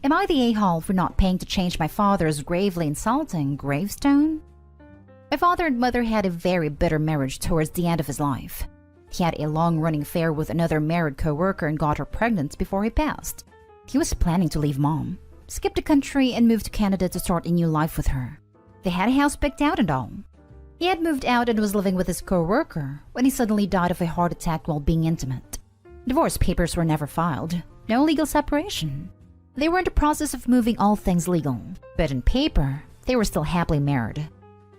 Am I the a-hole for not paying to change my father's gravely insulting gravestone? My father and mother had a very bitter marriage towards the end of his life. He had a long-running affair with another married co-worker and got her pregnant before he passed. He was planning to leave mom, skip the country and move to Canada to start a new life with her. They had a house picked out and all. He had moved out and was living with his co-worker when he suddenly died of a heart attack while being intimate. Divorce papers were never filed. No legal separation. They were in the process of moving all things legal, but in paper, they were still happily married.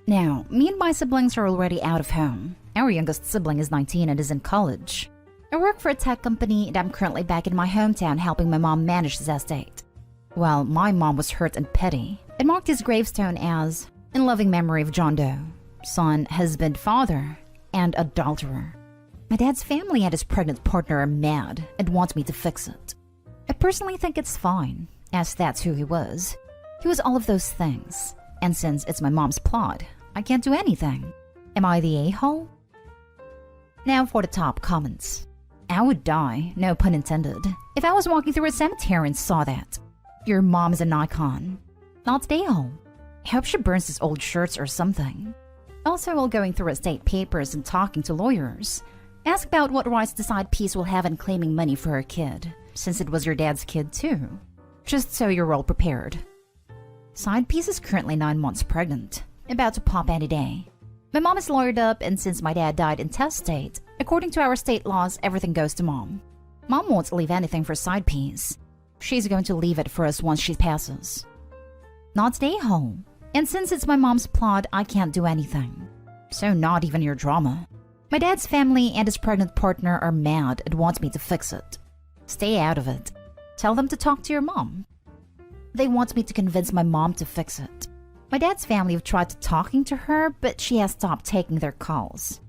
Now, me and my siblings are already out of home. Our youngest sibling is 19 and is in college. I work for a tech company and I'm currently back in my hometown helping my mom manage this estate. While my mom was hurt and petty, it marked his gravestone as, in loving memory of John Doe, son, husband, father, and adulterer. My dad's family and his pregnant partner are mad and want me to fix it. I personally think it's fine, as that's who he was. He was all of those things, and since it's my mom's plot, I can't do anything. Am I the a-hole? Now for the top comments. I would die, no pun intended, if I was walking through a cemetery and saw that. Your mom is an icon. Not the a-hole. I hope she burns his old shirts or something. Also, while going through estate papers and talking to lawyers, ask about what rights the side piece will have in claiming money for her kid, since it was your dad's kid too. Just so you're all prepared. Side piece is currently 9 months pregnant, about to pop any day. My mom is lawyered up, and since my dad died intestate, according to our state laws, everything goes to mom. Mom won't leave anything for side piece. She's going to leave it for us once she passes. Not stay home. And since it's my mom's plot, I can't do anything. So not even your drama. My dad's family and his pregnant partner are mad and want me to fix it. Stay out of it. Tell them to talk to your mom. They want me to convince my mom to fix it. My dad's family have tried talking to her, but she has stopped taking their calls.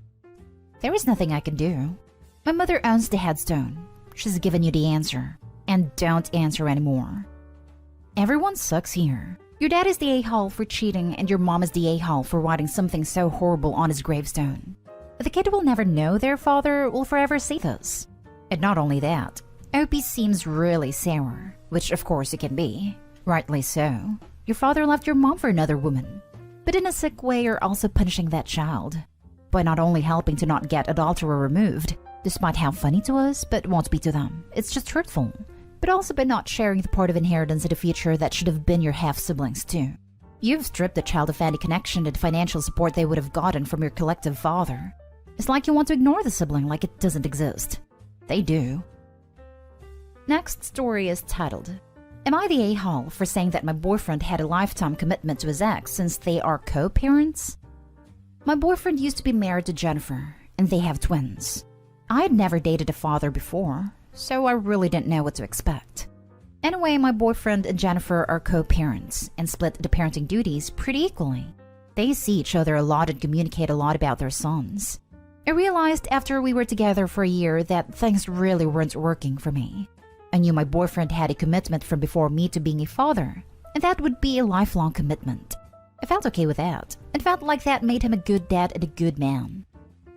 There is nothing I can do. My mother owns the headstone. She's given you the answer. And don't answer anymore. Everyone sucks here. Your dad is the a-hole for cheating, and your mom is the a-hole for writing something so horrible on his gravestone. The kid will never know their father will forever see this. And not only that, OP seems really sour, which of course it can be. Rightly so. Your father left your mom for another woman. But in a sick way, you're also punishing that child. By not only helping to not get adulterer removed, despite how funny to us, but won't be to them. It's just hurtful. But also by not sharing the part of inheritance in the future that should have been your half-siblings too. You've stripped the child of any connection and financial support they would have gotten from your collective father. It's like you want to ignore the sibling like it doesn't exist. They do. Next story is titled, Am I the a-hole for saying that my boyfriend had a lifetime commitment to his ex since they are co-parents? My boyfriend used to be married to Jennifer, and they have twins. I had never dated a father before, so I really didn't know what to expect. Anyway, my boyfriend and Jennifer are co-parents and split the parenting duties pretty equally. They see each other a lot and communicate a lot about their sons. I realized after we were together for a year that things really weren't working for me. I knew my boyfriend had a commitment from before me to being a father, and that would be a lifelong commitment. I felt okay with that, and felt like that made him a good dad and a good man.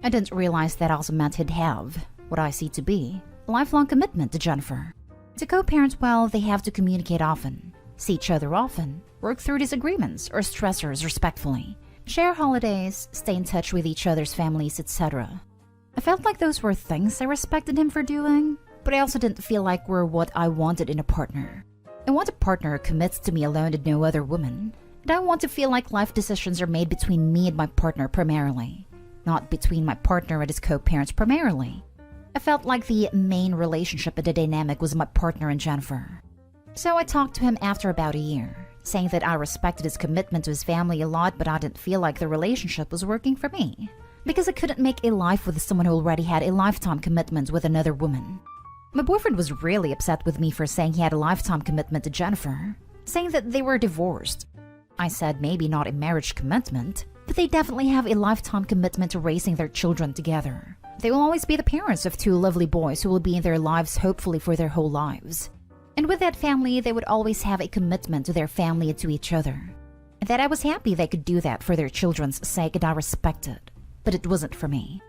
I didn't realize that also meant he'd have, what I see to be, a lifelong commitment to Jennifer. To co-parent well, they have to communicate often, see each other often, work through disagreements or stressors respectfully, share holidays, stay in touch with each other's families, etc. I felt like those were things I respected him for doing, but I also didn't feel like were what I wanted in a partner. I want a partner who commits to me alone and no other woman, and I want to feel like life decisions are made between me and my partner primarily, not between my partner and his co-parents primarily. I felt like the main relationship in the dynamic was my partner and Jennifer. So I talked to him after about a year, saying that I respected his commitment to his family a lot, but I didn't feel like the relationship was working for me, because I couldn't make a life with someone who already had a lifetime commitment with another woman. My boyfriend was really upset with me for saying he had a lifetime commitment to Jennifer, saying that they were divorced. I said maybe not a marriage commitment, but they definitely have a lifetime commitment to raising their children together. They will always be the parents of two lovely boys who will be in their lives hopefully for their whole lives. And with that family, they would always have a commitment to their family and to each other. And that I was happy they could do that for their children's sake, and I respect it. But it wasn't for me.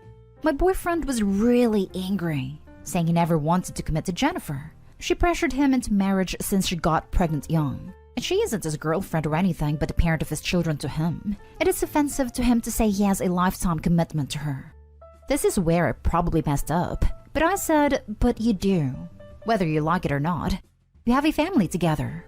My boyfriend was really angry, saying he never wanted to commit to Jennifer, She pressured him into marriage since she got pregnant young. And she isn't his girlfriend or anything but the parent of his children to him. It is offensive to him to say he has a lifetime commitment to her. This is where I probably messed up. But I said, but you do. Whether you like it or not. You have a family together.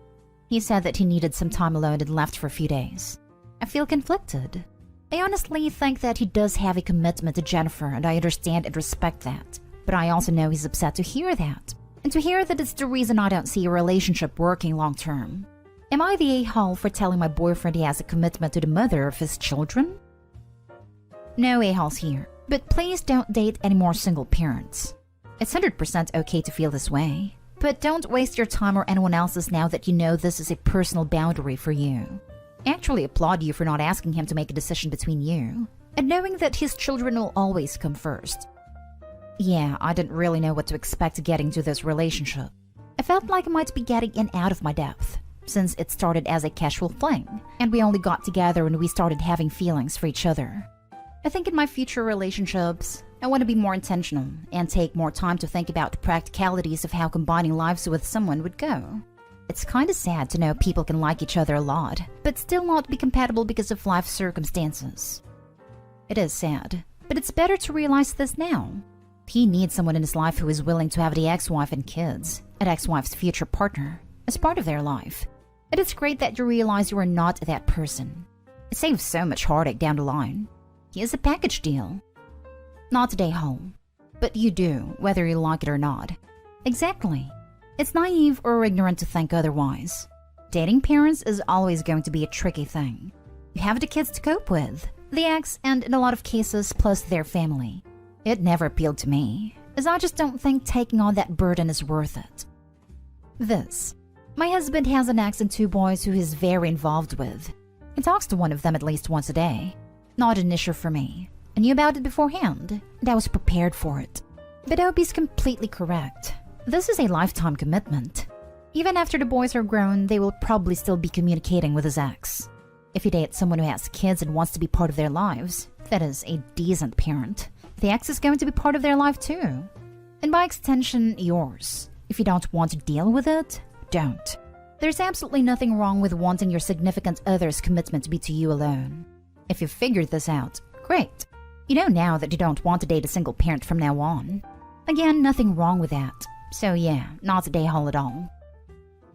He said that he needed some time alone and left for a few days. I feel conflicted. I honestly think that he does have a commitment to Jennifer, and I understand and respect that. But I also know he's upset to hear that. And to hear that it's the reason I don't see a relationship working long term. Am I the a-hole for telling my boyfriend he has a commitment to the mother of his children? No a-holes here, but please don't date any more single parents. It's 100% okay to feel this way, but don't waste your time or anyone else's now that you know this is a personal boundary for you. I actually applaud you for not asking him to make a decision between you, and knowing that his children will always come first. Yeah, I didn't really know what to expect getting to this relationship. I felt like I might be getting in out of my depth, since it started as a casual fling, and we only got together when we started having feelings for each other. I think in my future relationships, I want to be more intentional and take more time to think about the practicalities of how combining lives with someone would go. It's kind of sad to know people can like each other a lot, but still not be compatible because of life circumstances. It is sad, but it's better to realize this now. He needs someone in his life who is willing to have the ex-wife and kids, and ex-wife's future partner, as part of their life. And it's great that you realize you are not that person. It saves so much heartache down the line. He is a package deal. Not today, home. But you do, whether you like it or not. Exactly. It's naive or ignorant to think otherwise. Dating parents is always going to be a tricky thing. You have the kids to cope with, the ex, and in a lot of cases, plus their family. It never appealed to me, as I just don't think taking on that burden is worth it. My husband has an ex and 2 boys who he's very involved with. He talks to one of them at least once a day. Not an issue for me. I knew about it beforehand, and I was prepared for it. But I hope he's completely correct. This is a lifetime commitment. Even after the boys are grown, they will probably still be communicating with his ex. If he dates someone who has kids and wants to be part of their lives, that is a decent parent, the ex is going to be part of their life too. And by extension, yours. If you don't want to deal with it, don't. There's absolutely nothing wrong with wanting your significant other's commitment to be to you alone. If you've figured this out, great. You know now that you don't want to date a single parent from now on. Again, nothing wrong with that. So yeah, not a a-hole at all.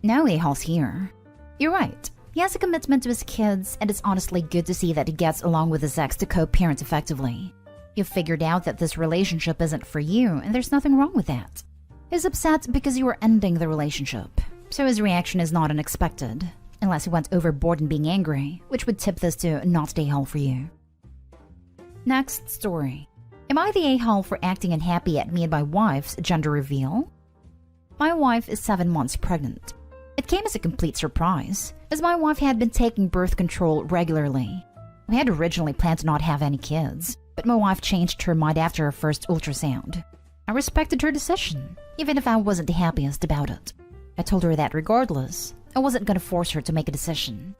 No a-holes here. You're right. He has a commitment to his kids, and it's honestly good to see that he gets along with his ex to co-parent effectively. You've figured out that this relationship isn't for you, and there's nothing wrong with that. He's upset because you are ending the relationship, so his reaction is not unexpected, unless he went overboard in being angry, which would tip this to not the a-hole for you. Next story. Am I the a-hole for acting unhappy at me and my wife's gender reveal? My wife is 7 months pregnant. It came as a complete surprise, as my wife had been taking birth control regularly. We had originally planned to not have any kids, but my wife changed her mind after her first ultrasound. I respected her decision, even if I wasn't the happiest about it. I told her that regardless, I wasn't going to force her to make a decision.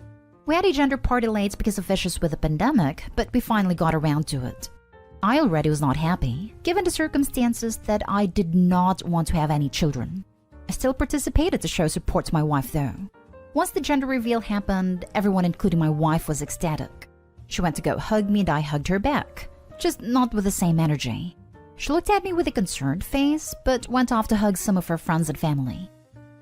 We had a gender party late because of issues with the pandemic, but we finally got around to it. I already was not happy, given the circumstances that I did not want to have any children. I still participated to show support to my wife though. Once the gender reveal happened, everyone including my wife was ecstatic. She went to go hug me and I hugged her back, just not with the same energy. She looked at me with a concerned face, but went off to hug some of her friends and family.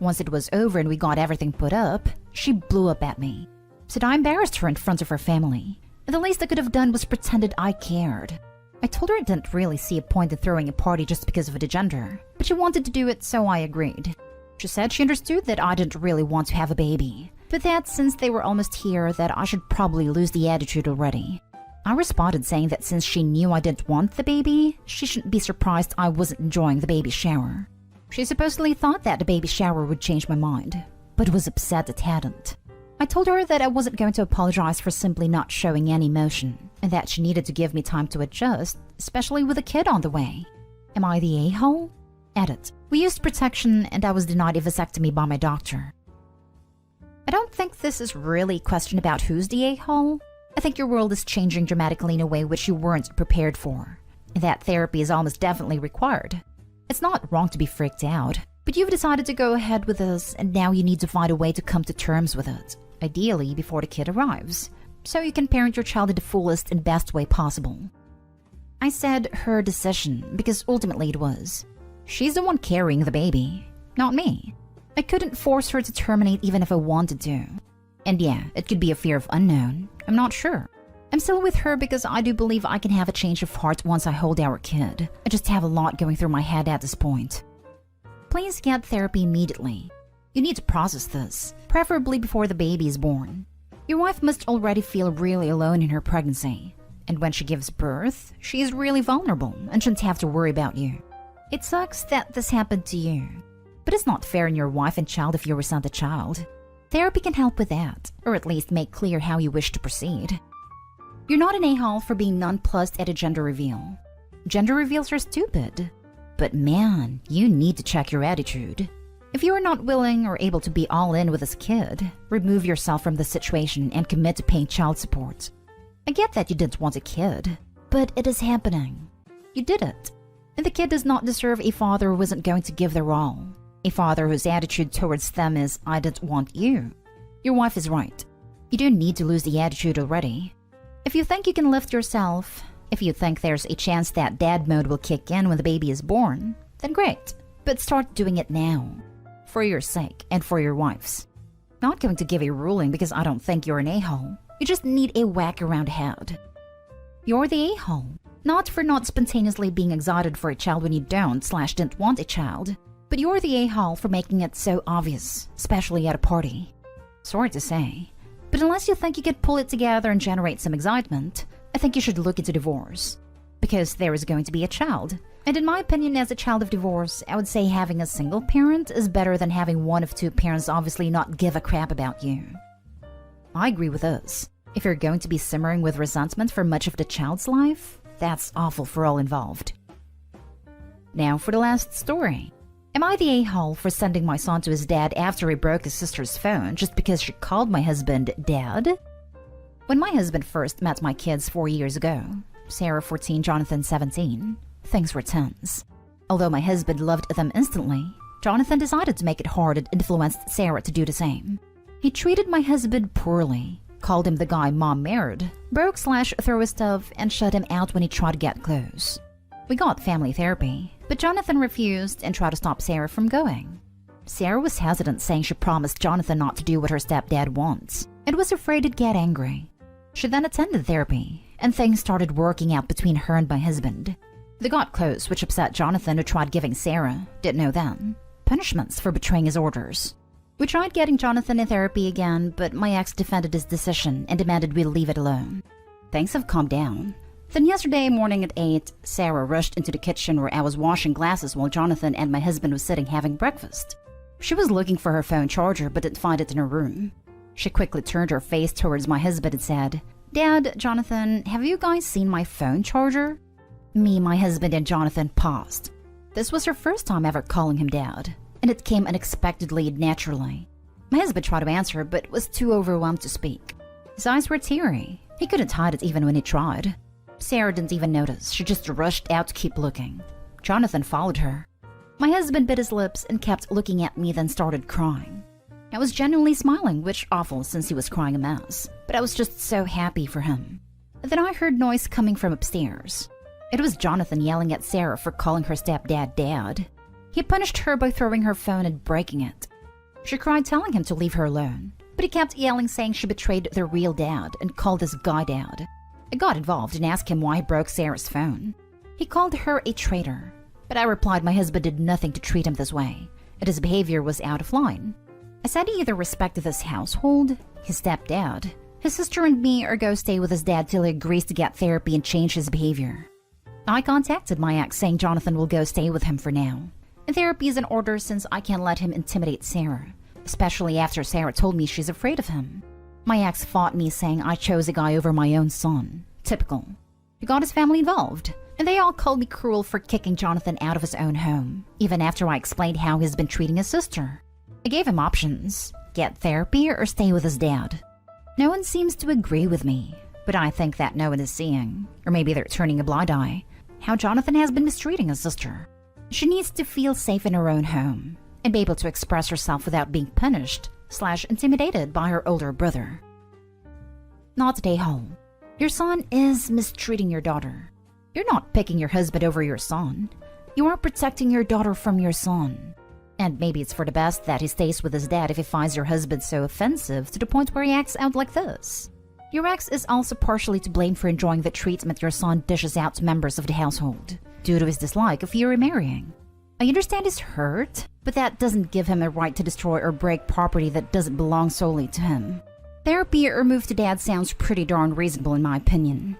Once it was over and we got everything put up, she blew up at me. Said I embarrassed her in front of her family. And the least I could have done was pretended I cared. I told her I didn't really see a point in throwing a party just because of the gender, but she wanted to do it, so I agreed. She said she understood that I didn't really want to have a baby, but that since they were almost here that I should probably lose the attitude already. I responded saying that since she knew I didn't want the baby, she shouldn't be surprised I wasn't enjoying the baby shower. She supposedly thought that the baby shower would change my mind, but was upset it hadn't. I told her that I wasn't going to apologize for simply not showing any emotion, and that she needed to give me time to adjust, especially with a kid on the way. Am I the a-hole? Edit. We used protection and I was denied a vasectomy by my doctor. I don't think this is really a question about who's the a-hole. I think your world is changing dramatically in a way which you weren't prepared for, and that therapy is almost definitely required. It's not wrong to be freaked out, But you've decided to go ahead with this, and now you need to find a way to come to terms with it, ideally before the kid arrives, so you can parent your child in the fullest and best way possible. I said her decision because ultimately it was. She's the one carrying the baby, not me. I couldn't force her to terminate even if I wanted to. And yeah, it could be a fear of unknown. I'm not sure. I'm still with her because I do believe I can have a change of heart once I hold our kid. I just have a lot going through my head at this point. Please get therapy immediately. You need to process this, preferably before the baby is born. Your wife must already feel really alone in her pregnancy. And when she gives birth, she is really vulnerable and shouldn't have to worry about you. It sucks that this happened to you. But it's not fair on your wife and child if you resent the child. Therapy can help with that, or at least make clear how you wish to proceed. You're not an a-hole for being nonplussed at a gender reveal. Gender reveals are stupid. But man, you need to check your attitude. If you are not willing or able to be all in with this kid, remove yourself from the situation and commit to paying child support. I get that you didn't want a kid, but it is happening. You did it. And the kid does not deserve a father who isn't going to give their all. A father whose attitude towards them is, I didn't want you. Your wife is right. You don't need to lose the attitude already. If you think you can lift yourself, if you think there's a chance that dad mode will kick in when the baby is born, then great. But start doing it now. For your sake and for your wife's. Not going to give a ruling because I don't think you're an a-hole. You just need a whack around head. You're the a-hole. Not for not spontaneously being excited for a child when you don't/didn't want a child. But you're the a-hole for making it so obvious, especially at a party. Sorry to say. But unless you think you could pull it together and generate some excitement, I think you should look into divorce. Because there is going to be a child. And in my opinion, as a child of divorce, I would say having a single parent is better than having one of two parents obviously not give a crap about you. I agree with this. If you're going to be simmering with resentment for much of the child's life, that's awful for all involved. Now for the last story. Am I the a-hole for sending my son to his dad after he broke his sister's phone just because she called my husband Dad? When my husband first met my kids 4 years ago, Sarah 14, Jonathan 17, things were tense. Although my husband loved them instantly, Jonathan decided to make it hard and influenced Sarah to do the same. He treated my husband poorly, called him the guy Mom married, broke/threw his stuff, and shut him out when he tried to get close. We got family therapy, but Jonathan refused and tried to stop Sarah from going. Sarah was hesitant, saying she promised Jonathan not to do what her stepdad wants, and was afraid he'd get angry. She then attended therapy, and things started working out between her and my husband. They got close, which upset Jonathan, who tried giving Sarah, didn't know then, punishments for betraying his orders. We tried getting Jonathan in therapy again, but my ex defended his decision and demanded we leave it alone. Things have calmed down. Then yesterday morning at 8, Sarah rushed into the kitchen where I was washing glasses while Jonathan and my husband was sitting having breakfast. She was looking for her phone charger but didn't find it in her room. She quickly turned her face towards my husband and said, "Dad, Jonathan, have you guys seen my phone charger?" Me, my husband, and Jonathan paused. This was her first time ever calling him Dad, and it came unexpectedly and naturally. My husband tried to answer but was too overwhelmed to speak. His eyes were teary. He couldn't hide it even when he tried. Sarah didn't even notice. She just rushed out to keep looking. Jonathan followed her. My husband bit his lips and kept looking at me, then started crying. I was genuinely smiling, which awful since he was crying a mess, but I was just so happy for him. Then I heard noise coming from upstairs. It was Jonathan yelling at Sarah for calling her stepdad Dad. He punished her by throwing her phone and breaking it. She cried, telling him to leave her alone, but he kept yelling, saying she betrayed their real dad and called this guy Dad. I got involved and asked him why he broke Sarah's phone. He called her a traitor, but I replied my husband did nothing to treat him this way, and his behavior was out of line. I said he either respected this household, his stepdad, his sister and me, or go stay with his dad till he agrees to get therapy and change his behavior. I contacted my ex saying Jonathan will go stay with him for now. And therapy is in order since I can't let him intimidate Sarah, especially after Sarah told me she's afraid of him. My ex fought me saying I chose a guy over my own son. Typical. He got his family involved, and they all called me cruel for kicking Jonathan out of his own home, even after I explained how he's been treating his sister. I gave him options: get therapy or stay with his dad. No one seems to agree with me, but I think that no one is seeing, or maybe they're turning a blind eye, how Jonathan has been mistreating his sister. She needs to feel safe in her own home, and be able to express herself without being punished / intimidated by her older brother. Not today, home. Your son is mistreating your daughter. You're not picking your husband over your son. You are protecting your daughter from your son. And maybe it's for the best that he stays with his dad if he finds your husband so offensive to the point where he acts out like this. Your ex is also partially to blame for enjoying the treatment your son dishes out to members of the household, due to his dislike of you remarrying. I understand he's hurt, but that doesn't give him a right to destroy or break property that doesn't belong solely to him. Therapy or move to dad sounds pretty darn reasonable in my opinion.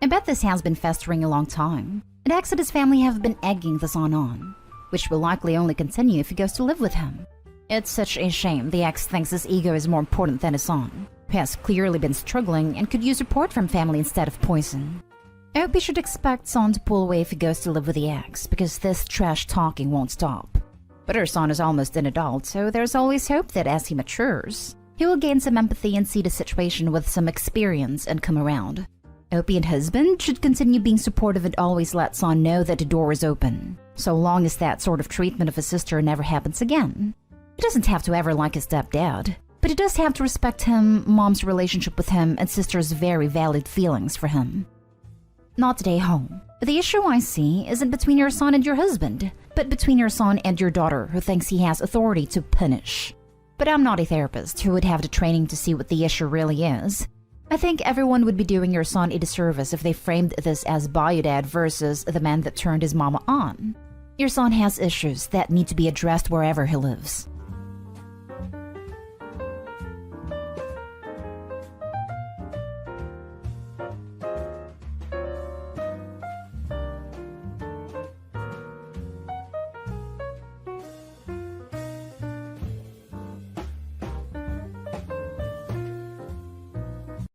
I bet this has been festering a long time, and X and his family have been egging the son on, which will likely only continue if he goes to live with him. It's such a shame the ex thinks his ego is more important than his son, who has clearly been struggling and could use support from family instead of poison. I hope he should expect son to pull away if he goes to live with the ex, because this trash talking won't stop. But her son is almost an adult, so there's always hope that as he matures, he will gain some empathy and see the situation with some experience and come around. Opie and husband should continue being supportive and always let son know that the door is open, so long as that sort of treatment of his sister never happens again. He doesn't have to ever like his stepdad, but he does have to respect him, mom's relationship with him, and sister's very valid feelings for him. Not today, home. The issue I see isn't between your son and your husband, but between your son and your daughter who thinks he has authority to punish. But I'm not a therapist who would have the training to see what the issue really is. I think everyone would be doing your son a disservice if they framed this as biodad versus the man that turned his mama on. Your son has issues that need to be addressed wherever he lives.